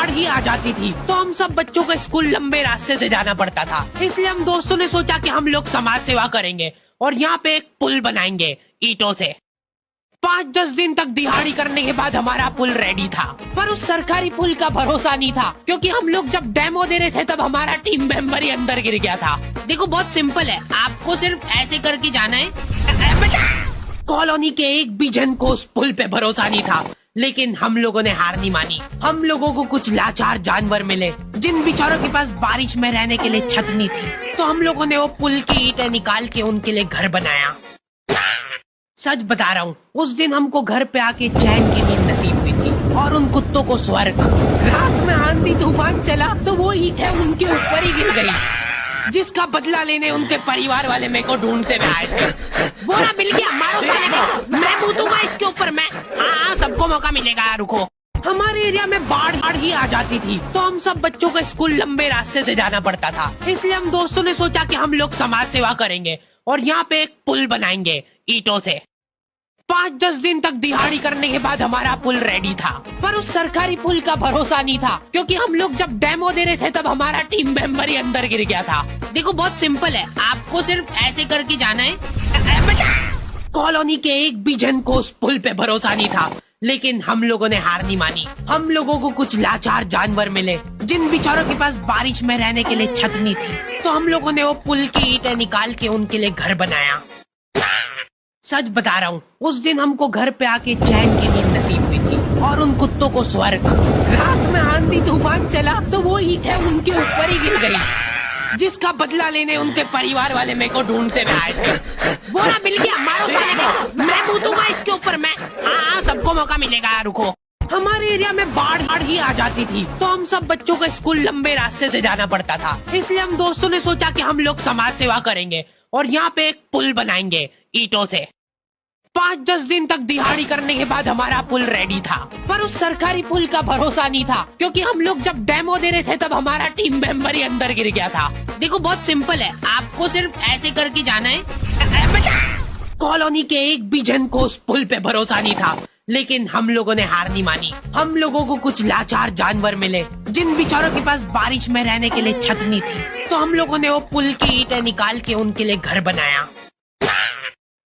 बाढ़ ही आ जाती थी तो हम सब बच्चों को स्कूल लंबे रास्ते से जाना पड़ता था। इसलिए हम दोस्तों ने सोचा कि हम लोग समाज सेवा करेंगे और यहाँ पे एक पुल बनाएंगे ईंटों से। 5-10 दिन तक दिहाड़ी करने के बाद हमारा पुल रेडी था, पर उस सरकारी पुल का भरोसा नहीं था, क्योंकि हम लोग जब डेमो दे रहे थे तब हमारा टीम मेंबर ही अंदर गिर गया था। देखो बहुत सिंपल है, आपको सिर्फ ऐसे करके जाना है। कॉलोनी के एक भी जन को उस पुल पे भरोसा नहीं था, लेकिन हम लोगों ने हार नहीं मानी। हम लोगों को कुछ लाचार जानवर मिले जिन बेचारों के पास बारिश में रहने के लिए छत नहीं थी, तो हम लोगों ने वो पुल की ईंटें निकाल के उनके लिए घर बनाया। सच बता रहा हूँ, उस दिन हमको घर पे आके चैन की नींद नसीब हुई थी और उन कुत्तों को स्वर्ग। रात में आंधी तूफान चला तो वो ईंटें उनके ऊपर ही गिर गई, जिसका बदला लेने उनके परिवार वाले मेरे को ढूंढते हुए आए थे। वो ना मिल गया, मारो साले को, मैं कूदूंगा इसके ऊपर मैं। हाँ सबको मौका मिलेगा, रुको। हमारे एरिया में बाढ़ ही आ जाती थी तो हम सब बच्चों को स्कूल लंबे रास्ते से जाना पड़ता था। इसलिए हम दोस्तों ने सोचा कि हम लोग समाज सेवा करेंगे और यहाँ पे एक पुल बनाएंगे ईंटों से। 5-10 दिन तक दिहाड़ी करने के बाद हमारा पुल रेडी था, पर उस सरकारी पुल का भरोसा नहीं था, क्योंकि हम लोग जब डेमो दे रहे थे तब हमारा टीम मेंबर ही अंदर गिर गया था। देखो बहुत सिंपल है, आपको सिर्फ ऐसे करके जाना है। कॉलोनी के एक भी जन को उस पुल पे भरोसा नहीं था, लेकिन हम लोगों ने हार नहीं मानी। हम लोगों को कुछ लाचार जानवर मिले जिन बेचारों के पास बारिश में रहने के लिए छत नहीं थी, तो हम लोगों ने वो पुल की ईंटें निकाल के उनके लिए घर बनाया। सच बता रहा हूँ, उस दिन हमको घर पे आके चैन की नींद नसीब हुई थी और उन कुत्तों को स्वर्ग। रात में आंधी तूफान चला तो वो ईंटें उनके ऊपर ही गिर गई, जिसका बदला लेने उनके परिवार वाले मेरे को ढूंढते हुए आए थे। वो ना मिल गया, मारो साले को, मैं कूदूंगा इसके ऊपर मैं। हाँ सबको मौका मिलेगा, रुको। हमारे एरिया में बाढ़ ही आ जाती थी तो हम सब बच्चों को स्कूल लंबे रास्ते से जाना पड़ता था। इसलिए हम दोस्तों ने सोचा कि हम लोग समाज सेवा करेंगे और यहाँ पे एक पुल बनाएंगे ईंटों से। 5-10 दिन तक दिहाड़ी करने के बाद हमारा पुल रेडी था, पर उस सरकारी पुल का भरोसा नहीं था, क्योंकि हम लोग जब डेमो दे रहे थे तब हमारा टीम मेंबर ही अंदर गिर गया था। देखो बहुत सिंपल है, आपको सिर्फ ऐसे करके जाना है। कॉलोनी के एक भी जन को उस पुल पे भरोसा नहीं था, लेकिन हम लोगों ने हार नहीं मानी। हम लोगों को कुछ लाचार जानवर मिले जिन बेचारों के पास बारिश में रहने के लिए छत नहीं थी, तो हम लोगों ने वो पुल की ईंटें निकाल के उनके लिए घर बनाया।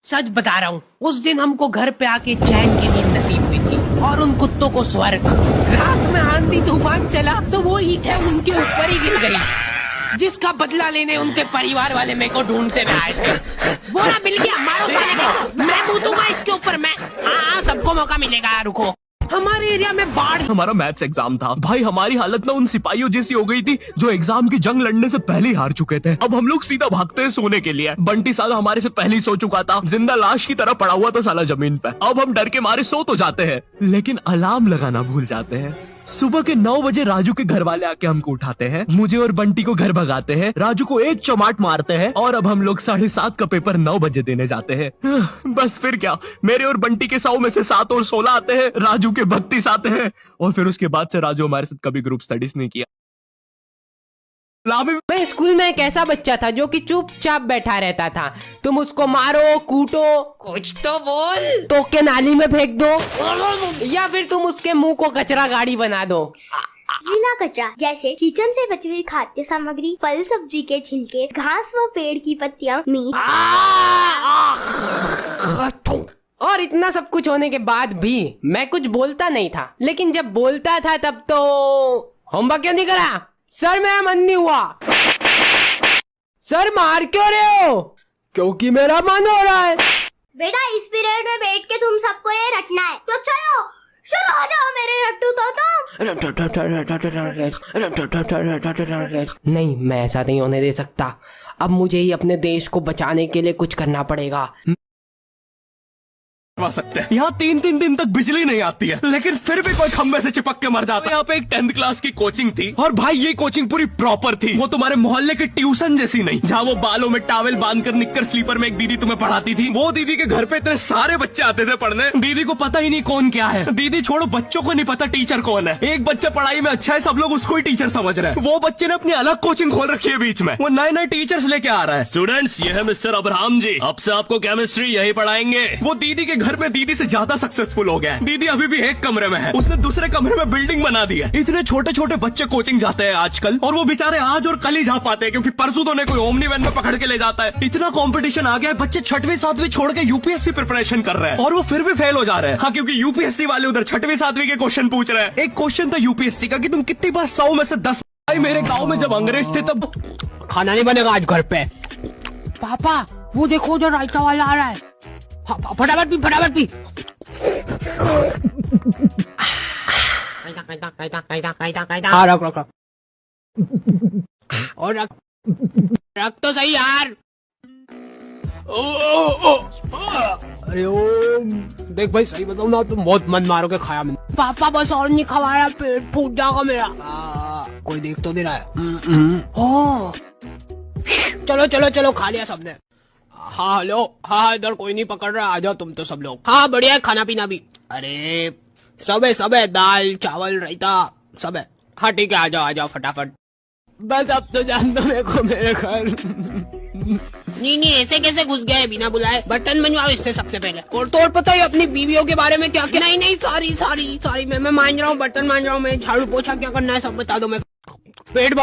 सच बता रहा हूँ, उस दिन हमको घर पे आके चैन की नींद नसीब हुई थी और उन कुत्तों को स्वर्ग। रात में आंधी तूफान चला तो वो ईंटें उनके ऊपर ही गिर गई, जिसका बदला लेने उनके परिवार वाले मेरे को ढूंढते हुए आए थे। वो ना मिल गया, मारो साले को, मैं कूदूंगा इसके ऊपर मैं। हाँ सबको मौका मिलेगा, रुको। हमारे एरिया में बाढ़। हमारा मैथ्स एग्जाम था भाई, हमारी हालत ना उन सिपाहियों जैसी हो गई थी जो एग्जाम की जंग लड़ने से पहले ही हार चुके थे। अब हम लोग सीधा भागते हैं सोने के लिए। बंटी साला हमारे से पहले ही सो चुका था, जिंदा लाश की तरह पड़ा हुआ था साला जमीन पे। अब हम डर के मारे सो तो जाते हैं, लेकिन अलार्म लगाना भूल जाते हैं। सुबह के 9 बजे राजू के घर वाले आके हमको उठाते हैं, मुझे और बंटी को घर भगाते हैं, राजू को एक चमाट मारते हैं और अब हम लोग 7:30 का पेपर 9 बजे देने जाते हैं। बस फिर क्या, मेरे और बंटी के 100 में से 7 और 16 आते हैं, राजू के 32 आते हैं और फिर उसके बाद से राजू हमारे साथ कभी ग्रुप स्टडीज नहीं किया। मैं स्कूल में एक ऐसा बच्चा था जो कि चुपचाप बैठा रहता था। तुम उसको मारो, कूटो, कुछ तो बोल, तो के नाली में फेंक दो, या फिर तुम उसके मुंह को कचरा गाड़ी बना दो। गीला कचरा जैसे किचन से बची हुई खाद्य सामग्री, फल सब्जी के छिलके, घास व पेड़ की पत्तियां, मीट। और इतना सब कुछ होने के बाद भी मैं कुछ बोलता नहीं था, लेकिन जब बोलता था तब तो होमवर्क क्यों नहीं करा? सर मेरा मन नहीं हुआ। सर मार क्यों रहे हो? क्योंकि मेरा मन हो रहा है। बेटा इस पीरियड में बैठ के तुम सबको ये रटना है, तो चलो शुरू हो जाओ मेरे रट्टू। नहीं, मैं ऐसा नहीं होने दे सकता। अब मुझे ही अपने देश को बचाने के लिए कुछ करना पड़ेगा। सकते हैं। यहाँ 3-3 दिन तक बिजली नहीं आती है, लेकिन फिर भी कोई खंबे से चिपक के मर जाता है। यहाँ पे एक 10th क्लास की कोचिंग थी और भाई ये कोचिंग पूरी प्रॉपर थी। वो तुम्हारे मोहल्ले की ट्यूशन जैसी नहीं, जहाँ वो बालों में टॉवेल बांधकर निक्कर स्लीपर में एक दीदी तुम्हें पढ़ाती थी। वो दीदी के घर पे इतने सारे बच्चे आते थे पढ़ने, दीदी को पता ही नहीं कौन क्या है। दीदी छोड़ो, बच्चों को नहीं पता टीचर कौन है। एक बच्चा पढ़ाई में अच्छा है, सब लोग उसको ही टीचर समझ रहे हैं। वो बच्चे ने अपनी अलग कोचिंग खोल रखी है बीच में, वो नए टीचर्स लेके आ रहा है। स्टूडेंट्स, ये है मिस्टर अब्राहम जी, अब से आपको केमिस्ट्री यही पढ़ाएंगे। वो दीदी के घर घर में दीदी से ज्यादा सक्सेसफुल हो गया है। दीदी अभी भी एक कमरे में है, उसने दूसरे कमरे में बिल्डिंग बना दी है। इतने छोटे छोटे बच्चे कोचिंग जाते हैं आजकल, और वो बेचारे आज और कल ही जा पाते हैं क्योंकि परसों तो कोई ओमनी वैन में पकड़ के ले जाता है। इतना कंपटीशन आ गया है, बच्चे 6वीं 7वीं छोड़ के यूपीएससी प्रिपरेशन कर रहे हैं और वो फिर भी फेल हो जा रहे हैं। हाँ, क्योंकि यूपीएससी वाले उधर 6वीं 7वीं के क्वेश्चन पूछ रहे हैं। एक क्वेश्चन था यूपीएससी का कि तुम कितनी बार 100 में से 10। भाई मेरे गाँव में जब अंग्रेज थे तब खाना नहीं बनेगा आज घर पे। पापा वो देखो जो रायता वाला आ रहा है। फटाफट पी फटाफट पी। हाँ रख रख रख और रख तो सही यार। अरे ओ देख भाई सही बताऊं ना तुम बहुत मन मारोगे खाया मैंने। पापा बस और नहीं खवाया, पेट फूट जाएगा मेरा। कोई देख तो नहीं रहा है। ओ चलो चलो चलो खा लिया सबने। हाँ हेलो, हाँ इधर कोई नहीं पकड़ रहा, आ जाओ तुम तो सब लोग। हाँ बढ़िया है, खाना पीना भी। अरे सब है दाल चावल रायता सब है। हाँ ठीक है, आ जाओ फटाफट। बस अब तो जान दो मेरे को मेरे घर। नहीं ऐसे कैसे घुस गए बिना बुलाए। बर्तन बनवाओ इससे सबसे पहले। और तो और पता है अपनी बीवियों के बारे में क्या क्या। नहीं सॉरी मैं मान रहा हूँ, बर्तन मान रहा हूँ मैं, झाड़ू पोछा क्या करना है सब बता दो। मैं पेट